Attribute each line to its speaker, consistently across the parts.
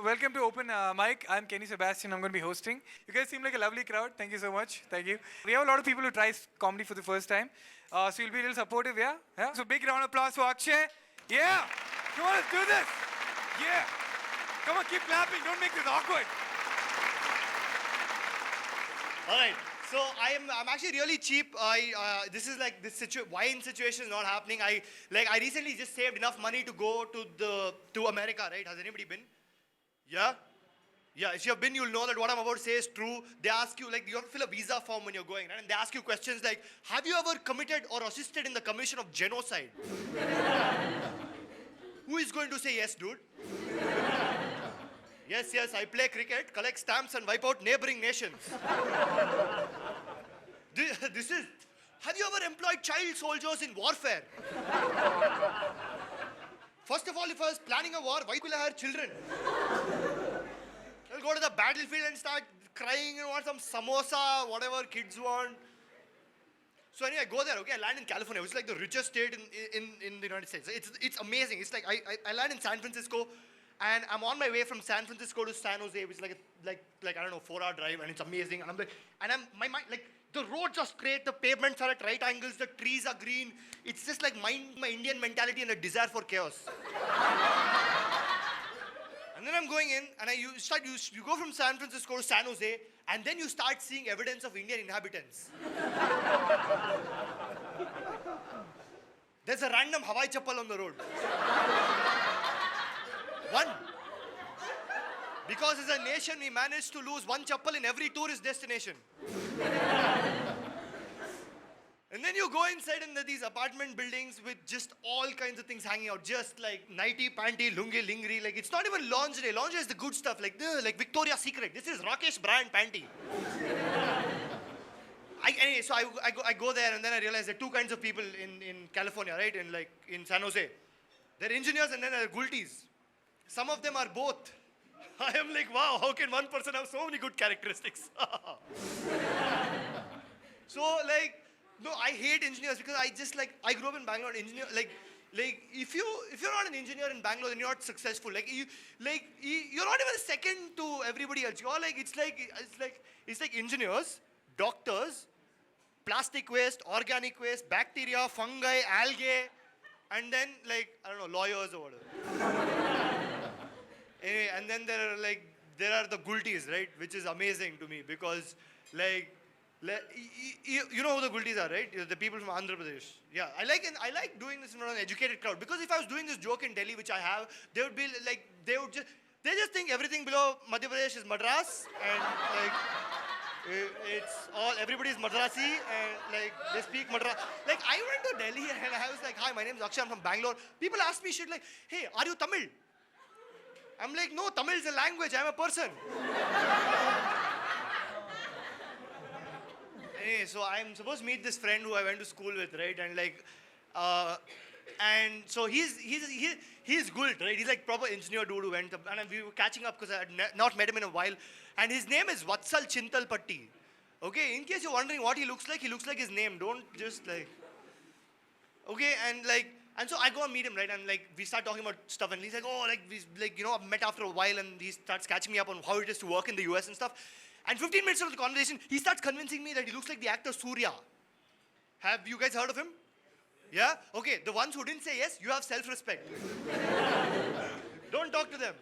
Speaker 1: Welcome to Open Mic. I'm Kenny Sebastian. I'm going to be hosting. You guys seem like a lovely crowd. Thank you so much. Thank you. We have a lot of people who try comedy for the first time. So you'll be a little supportive, yeah? Yeah? So big round of applause for Akshay. Yeah! Come on, let's do this! Yeah! Come on, keep clapping. Don't make this awkward.
Speaker 2: All right. So I'm actually really cheap. This is like this wine situation is not happening. I recently just saved enough money to go to America. Right? Has anybody been? Yeah. Yeah. If you have been, you'll know that what I'm about to say is true. They ask you you have to fill a visa form when you're going, right? And they ask you questions like, have you ever committed or assisted in the commission of genocide? Who is going to say yes, dude? Yes, I play cricket, collect stamps and wipe out neighboring nations. This is, have you ever employed child soldiers in warfare? First of all, if I was planning a war, why will I hire children? I'll go to the battlefield and start crying and want some samosa, whatever kids want. So anyway, I go there, okay, I land in California, which is like the richest state in the United States. It's amazing. It's like I land in San Francisco, and I'm on my way from San Francisco to San Jose, which is like I don't know, 4-hour drive, and it's amazing. And I'm like, my mind, like the roads are straight, the pavements are at right angles, the trees are green. It's just like my Indian mentality and a desire for chaos. And then I'm going in, and you go from San Francisco to San Jose, and then you start seeing evidence of Indian inhabitants. There's a random Hawaii chappal on the road. One. Because as a nation, we managed to lose one chappal in every tourist destination. And then you go inside in these apartment buildings with just all kinds of things hanging out, just like nighty, panty, lungi, lingri. Like it's not even lingerie. Lingerie is the good stuff, like Victoria's Secret. This is Rakesh brand panty. Anyway, so I go there and then I realize there are two kinds of people in California, right? In San Jose. There are engineers and then there are gultis. Some of them are both. I am like, wow, how can one person have so many good characteristics? So no, I hate engineers because I grew up in Bangalore. Engineer, if you're not an engineer in Bangalore, then you're not successful. You're not even second to everybody else. You're it's like engineers, doctors, plastic waste, organic waste, bacteria, fungi, algae, and then I don't know, lawyers or whatever. Anyway, and then there are the gultis, right? Which is amazing to me because you know who the gultis are, right? The people from Andhra Pradesh. Yeah, I like doing this in front of an educated crowd because if I was doing this joke in Delhi, which I have, they would they just think everything below Madhya Pradesh is Madras and it's all everybody's Madrasi and they speak Madras. I went to Delhi and I was like, hi, my name is Akshay, I'm from Bangalore. People ask me shit like, hey, are you Tamil? I'm like, no, Tamil is a language, I'm a person. Anyway, so I'm supposed to meet this friend who I went to school with, right? And so he's good, right? He's like proper engineer dude who went up, and we were catching up because I had not met him in a while. And his name is Vatsal Chintalpatti. Okay, in case you're wondering what he looks like his name. Don't just okay, and so I go and meet him, right? And we start talking about stuff, and he's like, oh, I've met after a while, and he starts catching me up on how it is to work in the US and stuff. And 15 minutes into the conversation, he starts convincing me that he looks like the actor Surya. Have you guys heard of him? Yeah? Okay, the ones who didn't say yes, you have self-respect. Don't talk to them.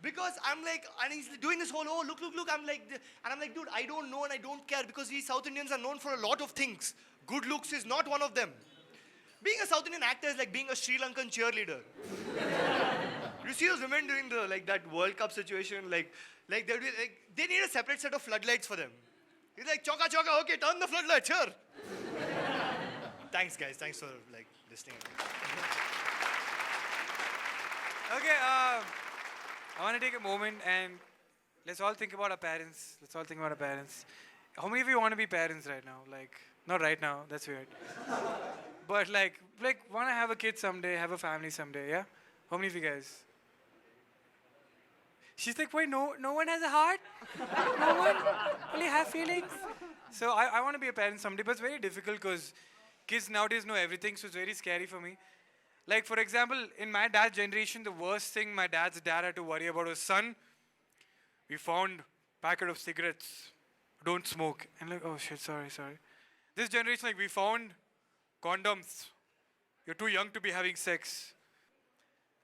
Speaker 2: Because I'm and he's doing this whole, oh, look, I'm like, dude, I don't know and I don't care because we South Indians are known for a lot of things. Good looks is not one of them. Being a South Indian actor is like being a Sri Lankan cheerleader. You see those women during that World Cup situation, they need a separate set of floodlights for them. He's like, choka, okay, turn the floodlights, sure. Thanks, guys. Thanks for listening.
Speaker 1: Okay, I want to take a moment and let's all think about our parents. How many of you want to be parents right now? Not right now, that's weird. But want to have a kid someday, have a family someday, yeah? How many of you guys? She's like, wait, no one has a heart? No one? Only have feelings? So I want to be a parent someday, but it's very difficult because kids nowadays know everything, so it's very scary for me. Like, for example, in my dad's generation, the worst thing my dad's dad had to worry about was, son, we found packet of cigarettes. Don't smoke. And like, oh shit, sorry. This generation, like, we found condoms. You're too young to be having sex.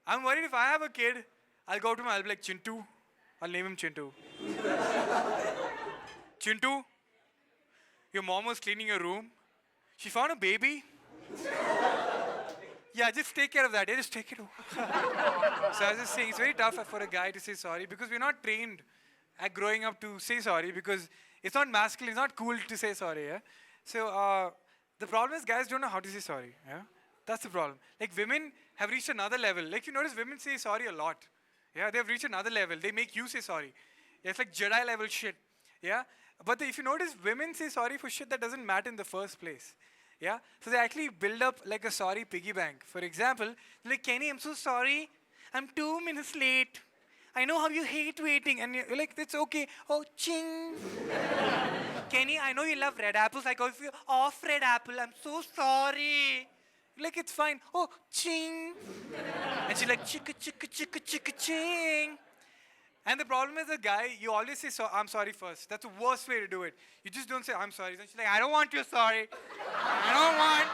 Speaker 1: I'm worried if I have a kid, I'll be like, Chintu. I'll name him Chintu. Chintu, your mom was cleaning your room. She found a baby. Yeah, just take care of that. Yeah, just take it over. So I was just saying, it's very tough for a guy to say sorry because we're not trained at growing up to say sorry because it's not masculine, it's not cool to say sorry. Yeah? So the problem is guys don't know how to say sorry. Yeah? That's the problem. Like women have reached another level. Like you notice women say sorry a lot. Yeah, they've reached another level. They make you say sorry. Yeah, it's like Jedi level shit. Yeah? But if you notice, women say sorry for shit that doesn't matter in the first place. Yeah? So they actually build up like a sorry piggy bank. For example, like, Kenny, I'm so sorry. I'm 2 minutes late. I know how you hate waiting. And you're like, it's okay. Oh, ching. Kenny, I know you love red apples. I call you off red apple. I'm so sorry. Like, it's fine. Oh, ching. And she's like, chicka, chicka, chicka, chicka, ching. And the problem is the guy, you always say, I'm sorry first. That's the worst way to do it. You just don't say, I'm sorry. Then she's like, I don't want you sorry. I don't want.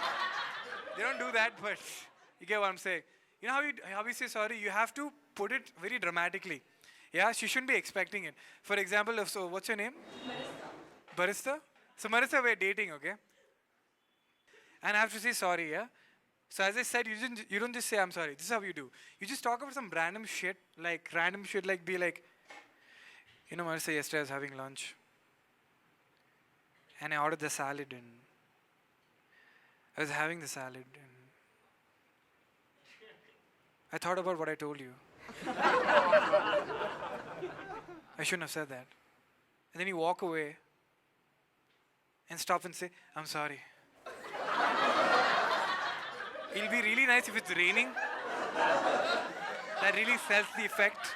Speaker 1: They don't do that, but you get what I'm saying. You know how we say sorry? You have to put it very dramatically. Yeah, she shouldn't be expecting it. For example, so what's your name? Barista. So Marissa, we're dating, okay? And I have to say sorry, yeah? So as I said, you don't just say I'm sorry. This is how you do. You just talk about some random shit, like be like, you know, Marissa, yesterday I was having lunch. And I ordered the salad and I was having the salad and I thought about what I told you. I shouldn't have said that. And then you walk away and stop and say, I'm sorry. It'll be really nice if it's raining. That really sells the effect.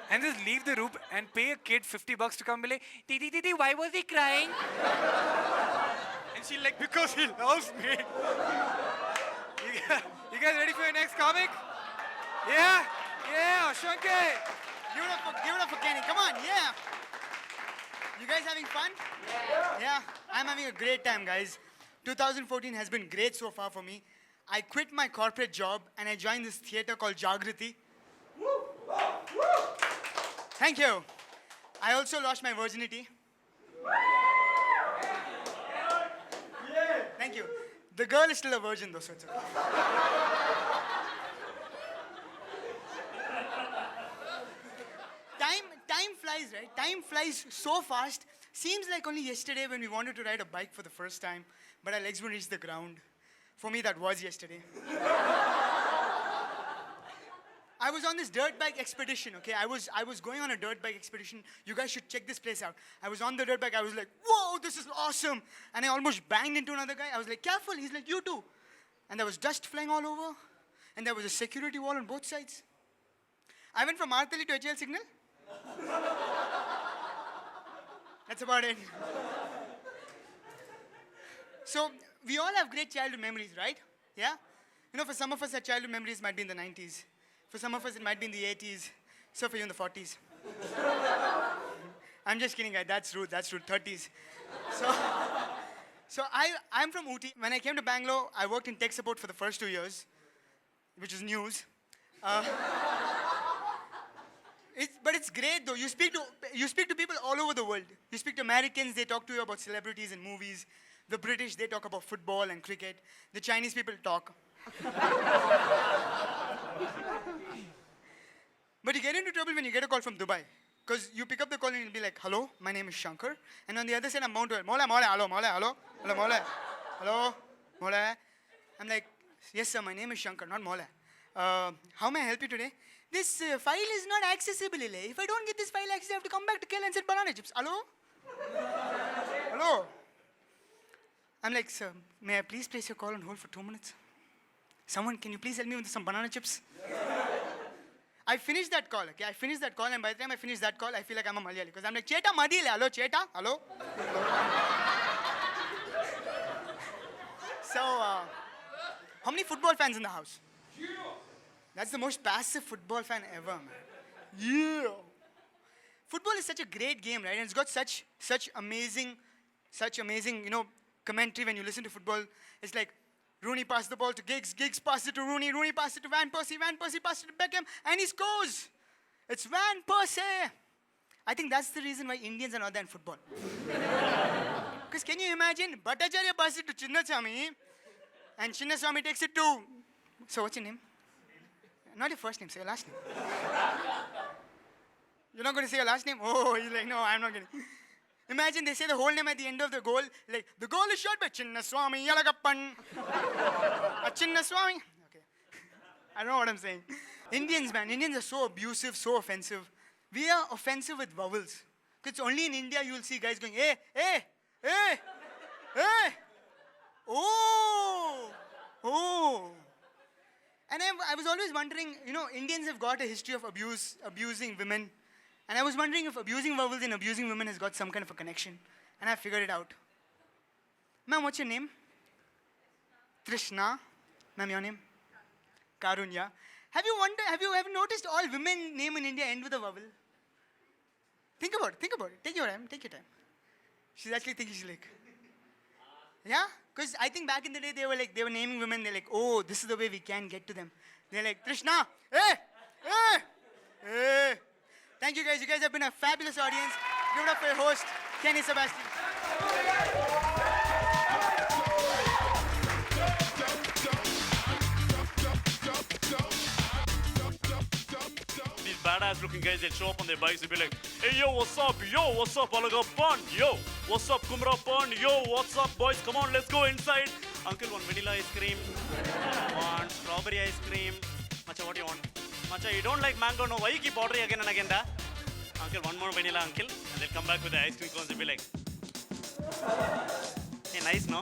Speaker 1: And just leave the room and pay a kid $50 to come and be like, Didi, why was he crying? And she'll like, because he loves me. You guys ready for your next comic? Yeah? Yeah, Shankar.
Speaker 3: Give it up for Kenny. Come on, yeah. You guys having fun? Yeah, I'm having a great time, guys. 2014 has been great so far for me. I quit my corporate job and I joined this theater called Jagriti. Thank you. I also lost my virginity. Thank you. The girl is still a virgin though, so it's okay. Time flies, right? Time flies so fast. Seems like only yesterday when we wanted to ride a bike for the first time, but our legs wouldn't reach the ground. For me, that was yesterday. I was on this dirt bike expedition, okay? I was going on a dirt bike expedition. You guys should check this place out. I was on the dirt bike. I was like, whoa, this is awesome. And I almost banged into another guy. I was like, careful. He's like, you too. And there was dust flying all over. And there was a security wall on both sides. I went from Martali to HL Signal. That's about it. So, we all have great childhood memories, right? Yeah? You know, for some of us, our childhood memories might be in the 90s. For some of us, it might be in the 80s. So for you in the 40s. I'm just kidding, guys. That's rude. 30s. So I'm from Ooty. When I came to Bangalore, I worked in tech support for the first 2 years, which is news. But it's great, though. You speak to people all over the world. You speak to Americans, they talk to you about celebrities and movies. The British, they talk about football and cricket. The Chinese people talk. But you get into trouble when you get a call from Dubai. Because you pick up the call and you'll be like, hello, my name is Shankar. And on the other side, I'm bound to it. Mola, hello, hello. Hello, Mola. Hello, Mola. I'm like, yes, sir, my name is Shankar, not Mola. How may I help you today? This file is not accessible. If I don't get this file access, I have to come back to Kel and send banana chips. Hello? Hello? I'm like, sir, may I please place your call on hold for 2 minutes? Someone, can you please help me with some banana chips? I finished that call, okay? And by the time I finish that call, I feel like I'm a Malayali. Because I'm like, Cheta Madile, hello, Cheta, hello? So, how many football fans in the house? That's the most passive football fan ever, man. Yeah. Football is such a great game, right? And it's got such amazing, commentary when you listen to football. It's like Rooney passed the ball to Giggs, Giggs passed it to Rooney, Rooney passed it to Van Persie passed it to Beckham, and he scores. It's Van Persie. I think that's the reason why Indians are not there in football. Because can you imagine? Bhattacharya passes it to Chinnaswamy, and Chinnaswamy takes it to... So what's your name? Not your first name, say your last name. You're not going to say your last name? Oh, he's like, no, I'm not going to. Imagine they say the whole name at the end of the goal. Like, the goal is shot by Chinnaswamy, Yalagappan. Chinnaswamy. Okay. I don't know what I'm saying. Indians, man, Indians are so abusive, so offensive. We are offensive with vowels. Because only in India you'll see guys going, hey, hey, hey, hey, oh, oh. And I was always wondering, Indians have got a history of abusing women. And I was wondering if abusing vowels and abusing women has got some kind of a connection. And I figured it out. Ma'am, what's your name? Trishna. Ma'am, your name? Karunya. Have you ever noticed all women name in India end with a vowel? Think about it. Take your time. She's actually thinking, she's like, yeah? Because I think back in the day, they were naming women, they're like, oh, this is the way we can get to them. They're like, Trishna, hey, hey, hey. Thank you guys. You guys have been a fabulous audience. Give it up for your host, Kenny Sebastian.
Speaker 4: These badass looking guys, they'll show up on their bikes, they'll be like, hey yo, what's up, Alagappan, yo, what's up, Kumrapan, yo, what's up, boys, come on, let's go inside. Uncle, one vanilla ice cream, one strawberry ice cream. Macha, what do you want? Macha, you don't like mango, no, why you keep ordering again and again, da? Uncle, one more vanilla, uncle, and they'll come back with the ice cream cones, they'll be like, hey, nice, no?